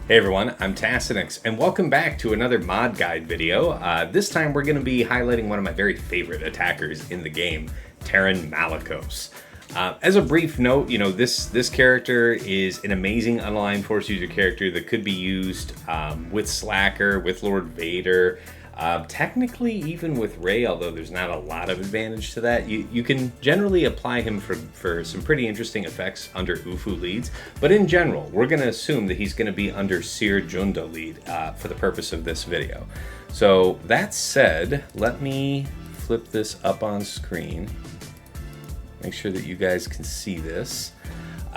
Hey everyone, I'm Tassenix, and welcome back to another mod guide video. This time we're going to be highlighting one of my very favorite attackers in the game, Taron Malicos. As a brief note, this character is an amazing unaligned force user character that could be used with Slacker, with Lord Vader, technically even with Rey, although there's not a lot of advantage to that. You can generally apply him for some pretty interesting effects under UFU leads, but in general, we're going to assume that he's going to be under Seer Junda lead for the purpose of this video. So that said, let me flip this up on screen. Make sure that you guys can see this.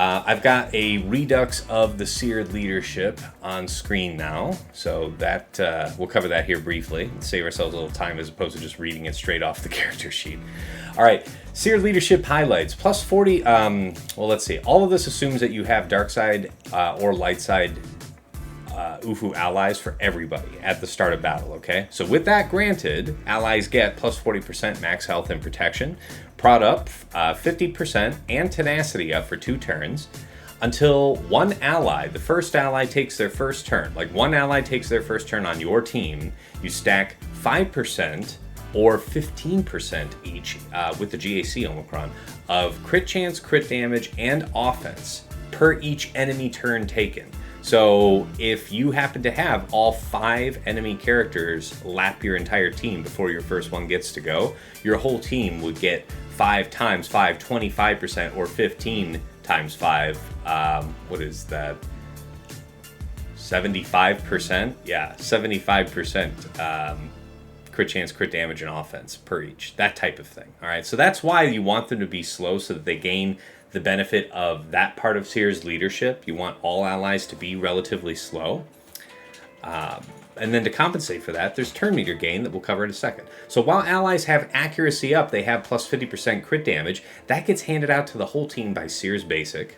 I've got a redux of the Seer leadership on screen now, so that we'll cover that here briefly and save ourselves a little time as opposed to just reading it straight off the character sheet. All right, Seer leadership highlights, plus 40, well, let's see. All of this assumes that you have dark side or light side UFU allies for everybody at the start of battle, okay? So with that granted, allies get plus 40% max health and protection, prod up 50%, and tenacity up for 2 turns, until one ally, the first ally takes their first turn. Like one ally takes their first turn on your team, you stack 5% or 15% each with the GAC Omicron of crit chance, crit damage, and offense per each enemy turn taken. So if you happen to have all 5 enemy characters lap your entire team before your first one gets to go, your whole team would get 5 times 5, 25%, or 15 times 5. What is that? 75%? Yeah, 75% crit chance, crit damage, and offense per each. That type of thing. All right, so that's why you want them to be slow so that they gain the benefit of that part of Seer's leadership. You want all allies to be relatively slow. And then to compensate for that, there's turn meter gain that we'll cover in a second. So while allies have accuracy up, they have plus 50% crit damage. That gets handed out to the whole team by Seer's basic.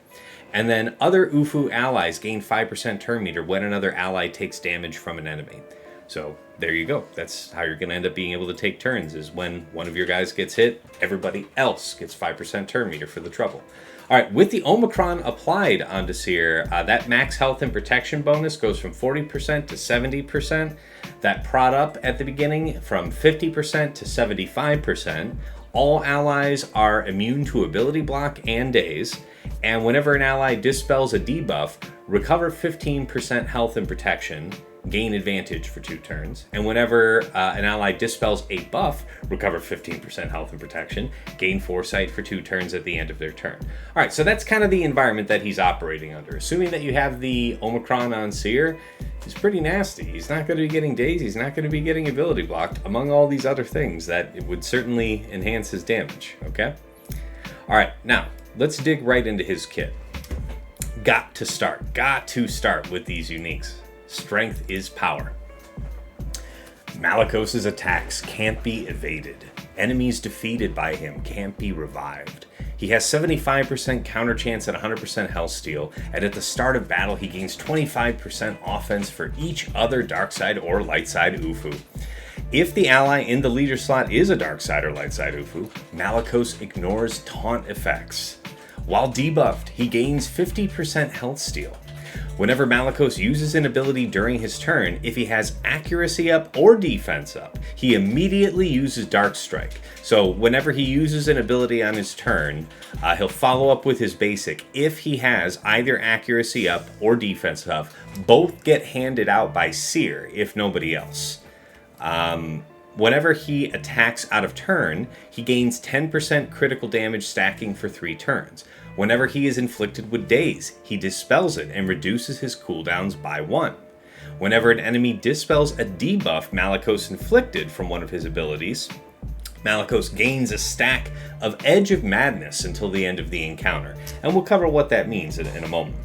And then other UFU allies gain 5% turn meter when another ally takes damage from an enemy. So there you go. That's how you're going to end up being able to take turns, is when one of your guys gets hit, everybody else gets 5% turn meter for the trouble. All right, with the Omicron applied onto Seer, that max health and protection bonus goes from 40% to 70%. That prod up at the beginning from 50% to 75%. All allies are immune to ability block and daze. And whenever an ally dispels a debuff, recover 15% health and protection, gain advantage for 2 turns, and whenever an ally dispels a buff, recover 15% health and protection, gain foresight for 2 turns at the end of their turn. All right, so that's kind of the environment that he's operating under. Assuming that you have the Omicron on Seer, he's pretty nasty. He's not going to be getting daze, he's not going to be getting ability blocked, among all these other things that it would certainly enhance his damage, okay? All right, now, let's dig right into his kit. Got to start with these uniques. Strength is power. Malicos' attacks can't be evaded. Enemies defeated by him can't be revived. He has 75% counter chance at 100% health steal, and at the start of battle he gains 25% offense for each other dark side or light side UFU. If the ally in the leader slot is a dark side or light side UFU, Malicos ignores taunt effects. While debuffed, he gains 50% health steal. Whenever Malicos uses an ability during his turn, if he has accuracy up or defense up, he immediately uses Dark Strike. So whenever he uses an ability on his turn, he'll follow up with his basic. If he has either accuracy up or defense up, both get handed out by Seer, if nobody else. Whenever he attacks out of turn, he gains 10% critical damage stacking for 3 turns. Whenever he is inflicted with daze, he dispels it and reduces his cooldowns by 1. Whenever an enemy dispels a debuff Malicos inflicted from one of his abilities, Malicos gains a stack of Edge of Madness until the end of the encounter. And we'll cover what that means in a moment.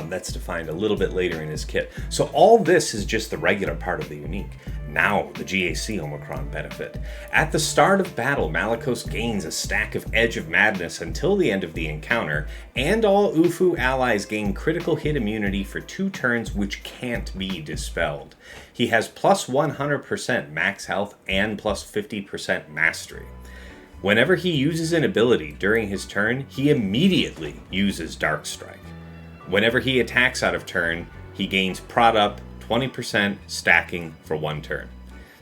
That's defined a little bit later in his kit. So all this is just the regular part of the unique. Now the GAC Omicron benefit. At the start of battle, Malicos gains a stack of Edge of Madness until the end of the encounter, and all UFU allies gain critical hit immunity for 2 turns which can't be dispelled. He has plus 100% max health and plus 50% mastery. Whenever he uses an ability during his turn, he immediately uses Dark Strike. Whenever he attacks out of turn, he gains prod up 20% stacking for 1 turn.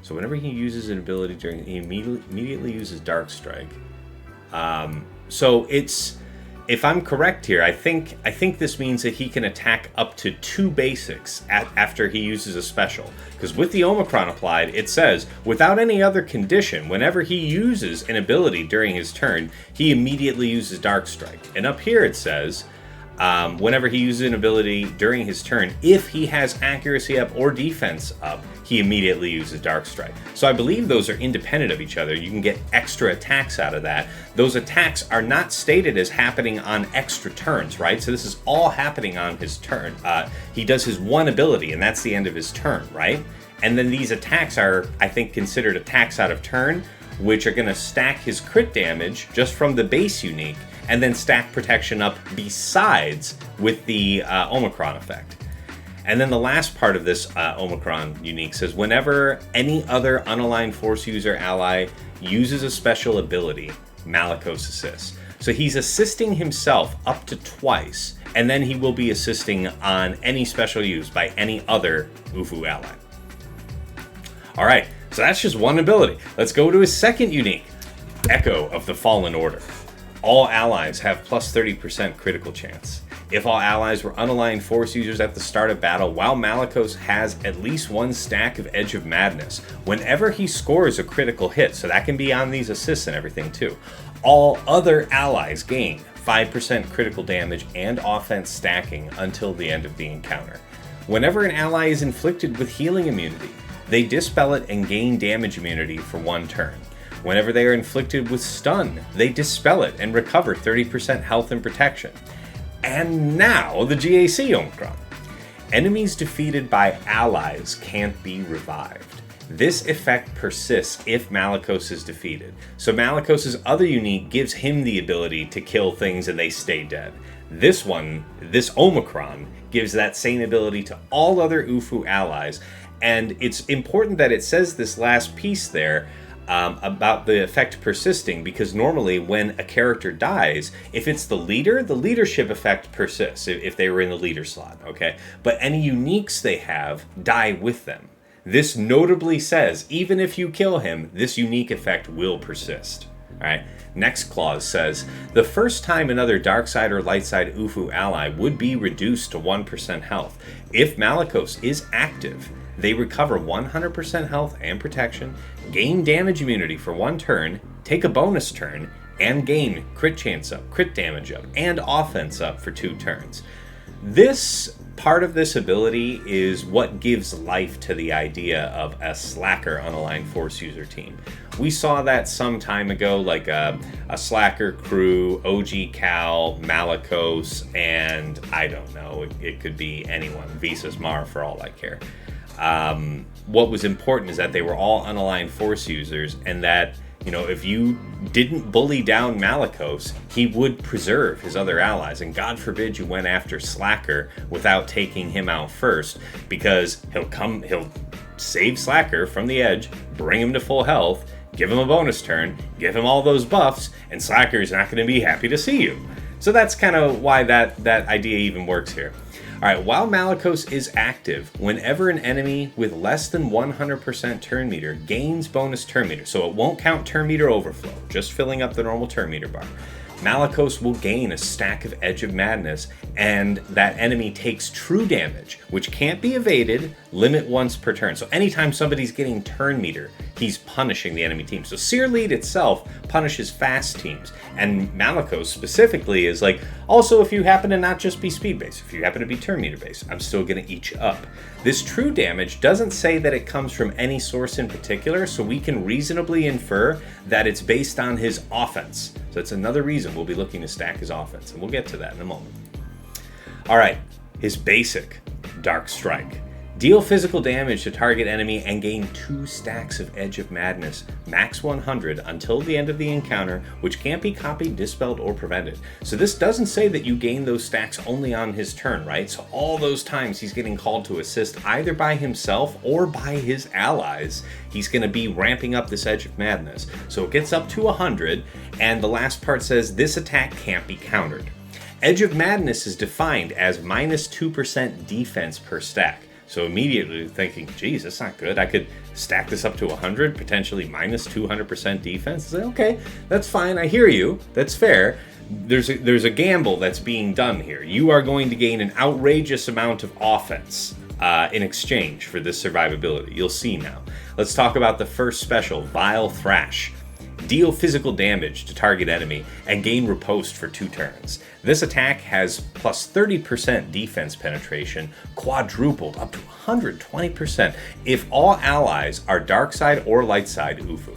So whenever he uses an ability he immediately uses Dark Strike. So it's, if I'm correct here, I think this means that he can attack up to 2 basics after he uses a special. Because with the Omicron applied, it says, without any other condition, whenever he uses an ability during his turn, he immediately uses Dark Strike. And up here it says, whenever he uses an ability during his turn, if he has accuracy up or defense up, he immediately uses Dark Strike. So I believe those are independent of each other. You can get extra attacks out of that. Those attacks are not stated as happening on extra turns, right? So this is all happening on his turn. He does his 1 ability, and that's the end of his turn, right? And then these attacks are, I think, considered attacks out of turn, which are going to stack his crit damage just from the base unique, and then stack protection up besides with the Omicron effect. And then the last part of this Omicron unique says, whenever any other unaligned force user ally uses a special ability, Malicos assists. So he's assisting himself up to twice, and then he will be assisting on any special use by any other UFU ally. All right, so that's just 1 ability. Let's go to his second unique, Echo of the Fallen Order. All allies have plus 30% critical chance. If all allies were unaligned force users at the start of battle, while Malicos has at least 1 stack of Edge of Madness, whenever he scores a critical hit, so that can be on these assists and everything too, all other allies gain 5% critical damage and offense stacking until the end of the encounter. Whenever an ally is inflicted with healing immunity, they dispel it and gain damage immunity for 1 turn. Whenever they are inflicted with stun, they dispel it and recover 30% health and protection. And now the GAC Omicron. Enemies defeated by allies can't be revived. This effect persists if Malicos is defeated. So Malicos' other unique gives him the ability to kill things and they stay dead. This one, this Omicron, gives that same ability to all other UFU allies. And it's important that it says this last piece there, about the effect persisting, because normally when a character dies, if it's the leader, the leadership effect persists if they were in the leader slot, okay? But any uniques they have die with them. This notably says, even if you kill him, this unique effect will persist. All right. Next clause says, the first time another dark side or light side UFU ally would be reduced to 1% health. If Malicos is active, they recover 100% health and protection, gain damage immunity for 1 turn, take a bonus turn, and gain crit chance up, crit damage up, and offense up for 2 turns. This part of this ability is what gives life to the idea of a slacker unaligned force user team. We saw that some time ago, like a slacker crew, OG Cal, Malicos, and I don't know, it could be anyone, Visas Mar for all I care. What was important is that they were all unaligned force users, and that, you know, if you didn't bully down Malicos, he would preserve his other allies. And God forbid you went after Slacker without taking him out first, because he'll save Slacker from the edge, bring him to full health, give him a bonus turn, give him all those buffs, and Slacker is not going to be happy to see you. So that's kind of why that idea even works here. Alright, while Malicos is active, whenever an enemy with less than 100% turn meter gains bonus turn meter, so it won't count turn meter overflow, just filling up the normal turn meter bar, Malicos will gain a stack of Edge of Madness, and that enemy takes true damage, which can't be evaded, limit once per turn. So anytime somebody's getting turn meter, he's punishing the enemy team. So Seer Lead itself punishes fast teams, and Malicos specifically is like, also if you happen to not just be speed based, if you happen to be turn meter based, I'm still going to eat you up. This true damage doesn't say that it comes from any source in particular, so we can reasonably infer that it's based on his offense. So it's another reason we'll be looking to stack his offense, and we'll get to that in a moment. All right, his basic, Dark Strike. Deal physical damage to target enemy and gain 2 stacks of Edge of Madness, max 100 until the end of the encounter, which can't be copied, dispelled, or prevented. So this doesn't say that you gain those stacks only on his turn, right? So all those times he's getting called to assist either by himself or by his allies, he's going to be ramping up this Edge of Madness. So it gets up to 100, and the last part says this attack can't be countered. Edge of Madness is defined as -2% defense per stack. So immediately thinking, geez, that's not good. I could stack this up to 100, potentially -200% defense. Say, okay, that's fine. I hear you. That's fair. There's a gamble that's being done here. You are going to gain an outrageous amount of offense in exchange for this survivability. You'll see now. Let's talk about the first special, Vile Thrash. Deal physical damage to target enemy and gain riposte for 2 turns. This attack has plus 30% defense penetration, quadrupled up to 120% if all allies are dark side or light side Ufu.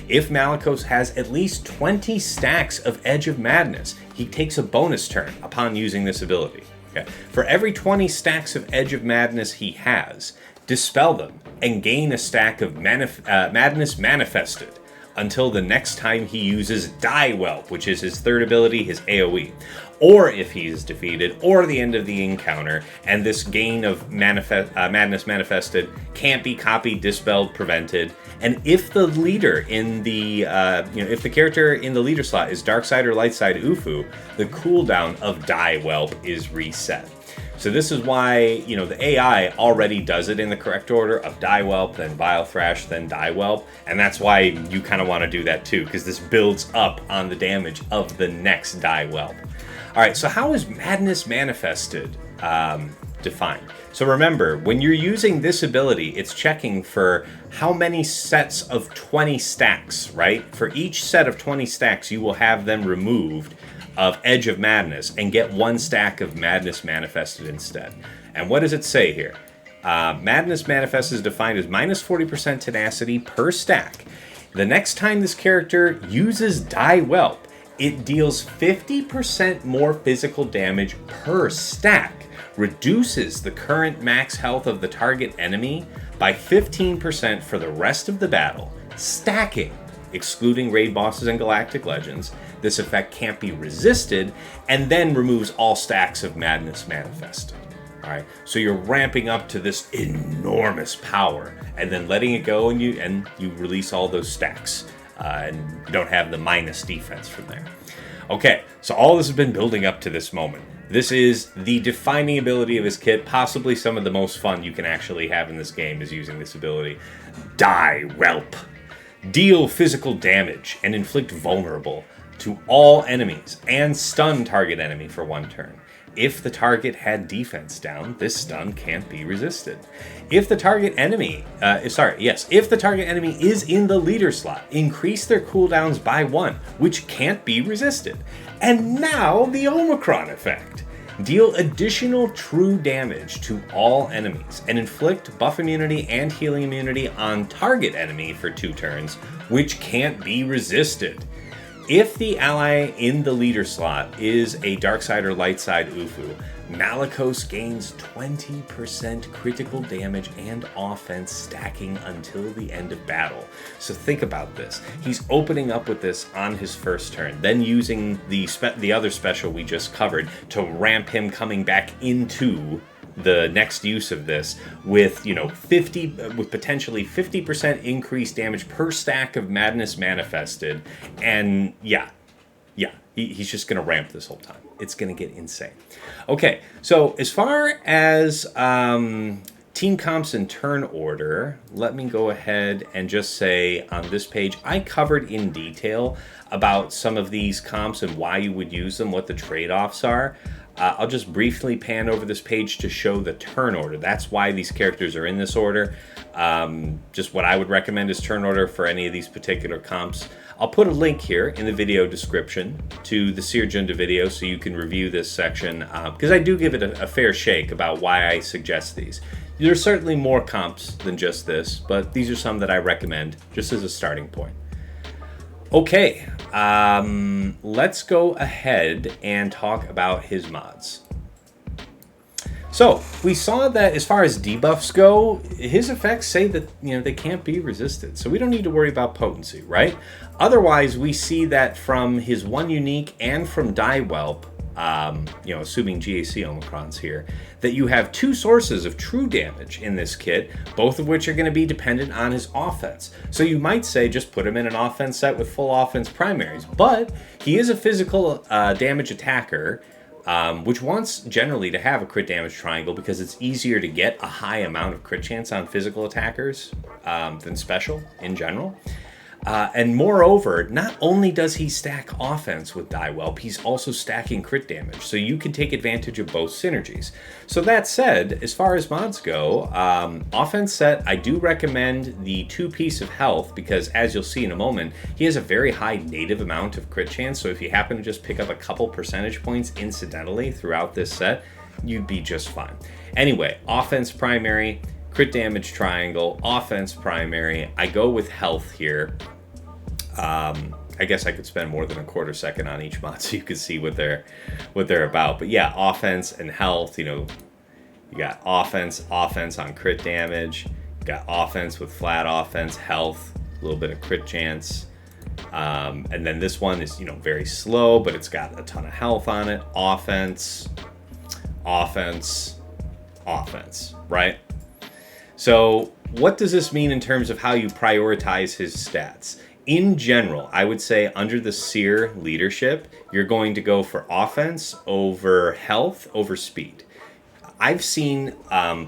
If Malicos has at least 20 stacks of Edge of Madness, he takes a bonus turn upon using this ability. Okay. For every 20 stacks of Edge of Madness he has, dispel them and gain a stack of Madness Manifested until the next time he uses Die Whelp, which is his third ability, his AoE. Or if he is defeated, or the end of the encounter, and this gain of Madness Manifested can't be copied, dispelled, prevented. And if the leader in the, if the character in the leader slot is Dark Side or Light Side Ufu, the cooldown of Die Whelp is reset. So this is why, the AI already does it in the correct order of Die Whelp, then Vile Thrash, then Die Whelp. And that's why you kind of want to do that too, because this builds up on the damage of the next Die Whelp. All right, so how is Madness Manifested defined? So remember, when you're using this ability, it's checking for how many sets of 20 stacks, right? For each set of 20 stacks, you will have them removed of Edge of Madness and get 1 stack of Madness Manifested instead. And what does it say here? Madness Manifested is defined as -40% tenacity per stack. The next time this character uses Die Whelp, it deals 50% more physical damage per stack, reduces the current max health of the target enemy by 15% for the rest of the battle, stacking, excluding raid bosses and galactic legends. This effect can't be resisted, and then removes all stacks of Madness Manifested. All right, so you're ramping up to this enormous power, and then letting it go, and you release all those stacks, and you don't have the minus defense from there. Okay, so all this has been building up to this moment. This is the defining ability of his kit, possibly some of the most fun you can actually have in this game is using this ability. Die Whelp. Deal physical damage and inflict vulnerable to all enemies and stun target enemy for 1 turn. If the target had defense down, this stun can't be resisted. If the target enemy, if the target enemy is in the leader slot, increase their cooldowns by 1, which can't be resisted. And now the Omicron effect. Deal additional true damage to all enemies and inflict buff immunity and healing immunity on target enemy for 2 turns, which can't be resisted. If the ally in the leader slot is a dark side or light side Ufu, Malicos gains 20% critical damage and offense stacking until the end of battle. So think about this. He's opening up with this on his first turn, then using the other special we just covered to ramp him coming back into the next use of this with potentially 50% increased damage per stack of Madness Manifested, and he's just gonna ramp this whole time. It's gonna get insane. Okay, so as far as team comps and turn order, let me go ahead and just say on this page I covered in detail about some of these comps and why you would use them, what the trade-offs are. I'll just briefly pan over this page to show the turn order. That's why these characters are in this order. Just what I would recommend is turn order for any of these particular comps. I'll put a link here in the video description to the Seer Junda video so you can review this section, because I do give it a fair shake about why I suggest these. There's certainly more comps than just this, but these are some that I recommend just as a starting point. Okay, let's go ahead and talk about his mods. So, we saw that as far as debuffs go, his effects say that, they can't be resisted. So we don't need to worry about potency, right? Otherwise, we see that from his 1 unique and from Die Whelp, assuming GAC Omicrons here, that you have 2 sources of true damage in this kit, both of which are going to be dependent on his offense. So you might say just put him in an offense set with full offense primaries, but he is a physical damage attacker which wants generally to have a crit damage triangle because it's easier to get a high amount of crit chance on physical attackers than special in general. And moreover, not only does he stack offense with Die Whelp, he's also stacking crit damage, so you can take advantage of both synergies. So that said, as far as mods go, offense set, I do recommend the 2-piece of health, because as you'll see in a moment, he has a very high native amount of crit chance, so if you happen to just pick up a couple percentage points incidentally throughout this set, you'd be just fine. Anyway, offense primary, crit damage triangle, offense primary. I go with health here. I guess I could spend more than a quarter second on each mod so you could see what they're about. But yeah, offense and health, you know, you got offense on crit damage, you got offense with flat offense, health, a little bit of crit chance. And then this one is, you know, very slow, but it's got a ton of health on it. Offense, right? So what does this mean in terms of how you prioritize his stats? In general, I would say under the Seer leadership, you're going to go for offense over health over speed. I've seen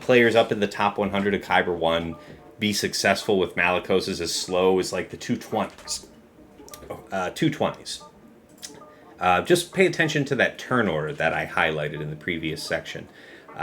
players up in the top 100 of Kyber 1 be successful with Malicos as slow as like the 220s. Just pay attention to that turn order that I highlighted in the previous section.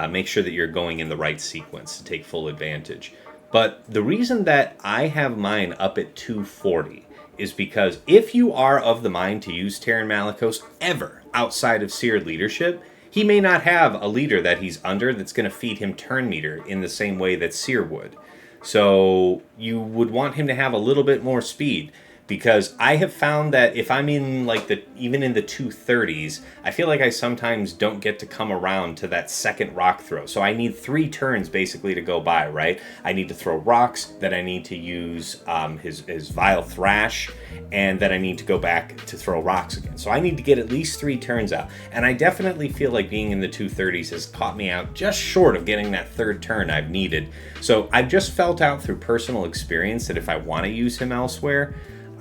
Make sure that you're going in the right sequence to take full advantage. But the reason that I have mine up at 240 is because if you are of the mind to use Taron Malicos ever outside of Seer leadership, he may not have a leader that he's under that's going to feed him turn meter in the same way that Seer would. So you would want him to have a little bit more speed, because I have found that if I'm in like even in the 230s, I feel like I sometimes don't get to come around to that second rock throw. So I need 3 turns basically to go by, right? I need to throw rocks, then I need to use his Vile Thrash, and then I need to go back to throw rocks again. So I need to get at least 3 turns out. And I definitely feel like being in the 230s has caught me out just short of getting that 3rd turn I've needed. So I've just felt out through personal experience that if I want to use him elsewhere,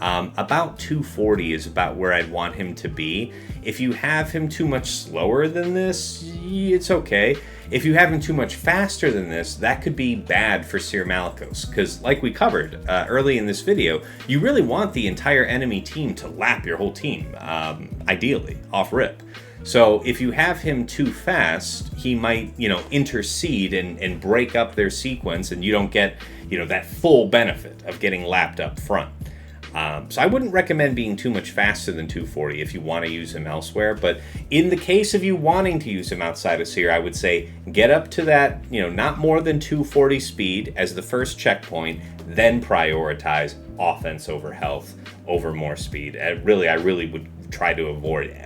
about 240 is about where I'd want him to be. If you have him too much slower than this, it's okay. If you have him too much faster than this, that could be bad for Seer Malicos, because like we covered early in this video, you really want the entire enemy team to lap your whole team, ideally, off rip. So if you have him too fast, he might, you know, intercede and break up their sequence, and you don't get, you know, that full benefit of getting lapped up front. So I wouldn't recommend being too much faster than 240 if you want to use him elsewhere. But in the case of you wanting to use him outside of Seer, I would say get up to that, you know, not more than 240 speed as the first checkpoint, then prioritize offense over health over more speed. I really would try to avoid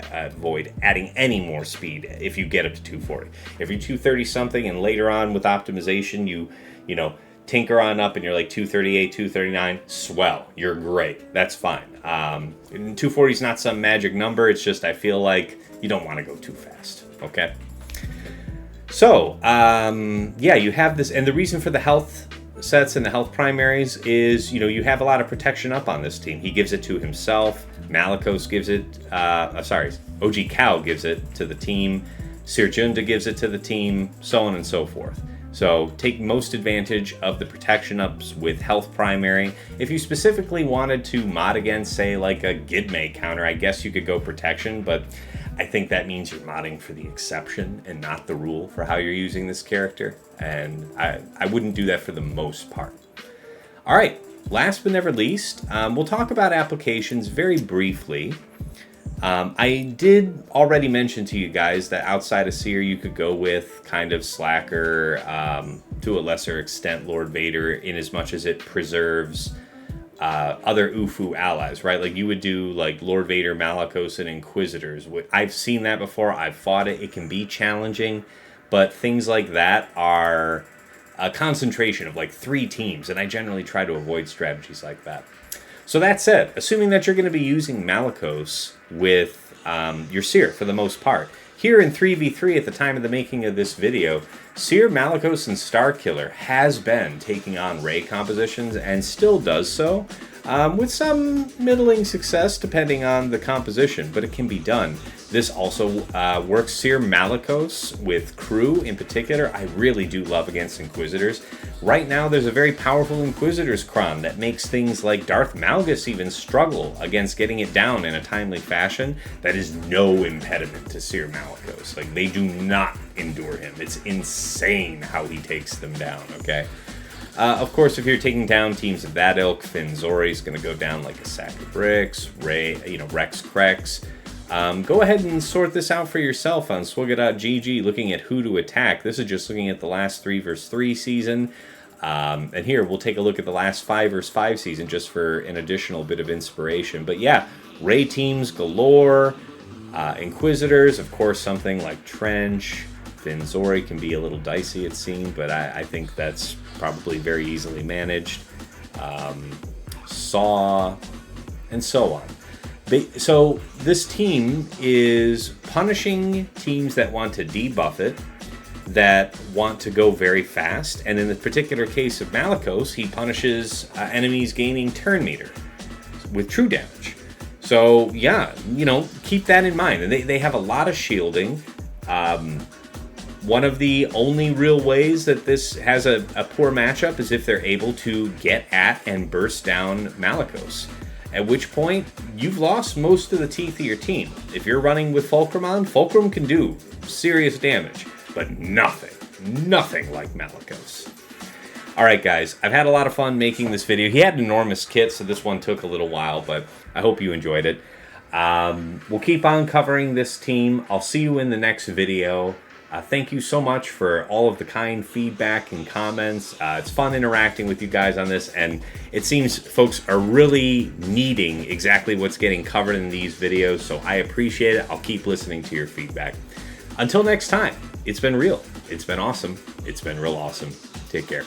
adding any more speed if you get up to 240. If you're 230 something and later on with optimization you know, tinker on up and you're like 238, 239, swell, you're great, that's fine. 240 is not some magic number, it's just I feel like you don't want to go too fast, okay? So, yeah, you have this, and the reason for the health sets and the health primaries is, you know, you have a lot of protection up on this team. He gives it to himself, Malicos gives it, OG Cal gives it to the team, Sir Junda gives it to the team, so on and so forth. So take most advantage of the protection ups with health primary. If you specifically wanted to mod against, say, like a Gidme counter, I guess you could go protection, but I think that means you're modding for the exception and not the rule for how you're using this character, and I wouldn't do that for the most part. All right, last but never least, we'll talk about applications very briefly. I did already mention to you guys that outside of Seer, you could go with kind of Slacker, to a lesser extent Lord Vader, in as much as it preserves other UFU allies, right? Like you would do like Lord Vader, Malicos, and Inquisitors. I've seen that before. I've fought it. It can be challenging, but things like that are a concentration of like 3 teams, and I generally try to avoid strategies like that. So that said, assuming that you're going to be using Malicos with your Seer for the most part, here in 3v3 at the time of the making of this video, Seer, Malicos, and Starkiller has been taking on Ray compositions and still does so, with some middling success depending on the composition, but it can be done. This also works Sir Malicos with crew in particular. I really do love against Inquisitors. Right now, there's a very powerful Inquisitors cron that makes things like Darth Malgus even struggle against getting it down in a timely fashion. That is no impediment to Sir Malicos. Like, they do not endure him. It's insane how he takes them down, okay? Of course, if you're taking down teams of that ilk, Finn Zori's going to go down like a sack of bricks, Rex Krex. Go ahead and sort this out for yourself on Swugga.gg, looking at who to attack. This is just looking at the last 3 vs 3 season. And here, we'll take a look at the last 5 vs 5 season just for an additional bit of inspiration. But yeah, Rey teams galore, Inquisitors, of course, something like Trench. Finn Zori can be a little dicey, it seems, but I think that's probably very easily managed. Saw, and so on. So this team is punishing teams that want to debuff it, that want to go very fast, and in the particular case of Malicos, he punishes enemies gaining turn meter with true damage. So yeah, keep that in mind. And they have a lot of shielding. One of the only real ways that this has a poor matchup is if they're able to get at and burst down Malicos. At which point, you've lost most of the teeth of your team. If you're running with Fulcrum on, Fulcrum can do serious damage, but nothing like Malicos. Alright guys, I've had a lot of fun making this video. He had an enormous kit, so this one took a little while, but I hope you enjoyed it. We'll keep on covering this team. I'll see you in the next video. Thank you so much for all of the kind feedback and comments. It's fun interacting with you guys on this, and it seems folks are really needing exactly what's getting covered in these videos, so I appreciate it. I'll keep listening to your feedback. Until next time, it's been real. It's been awesome. It's been real awesome. Take care.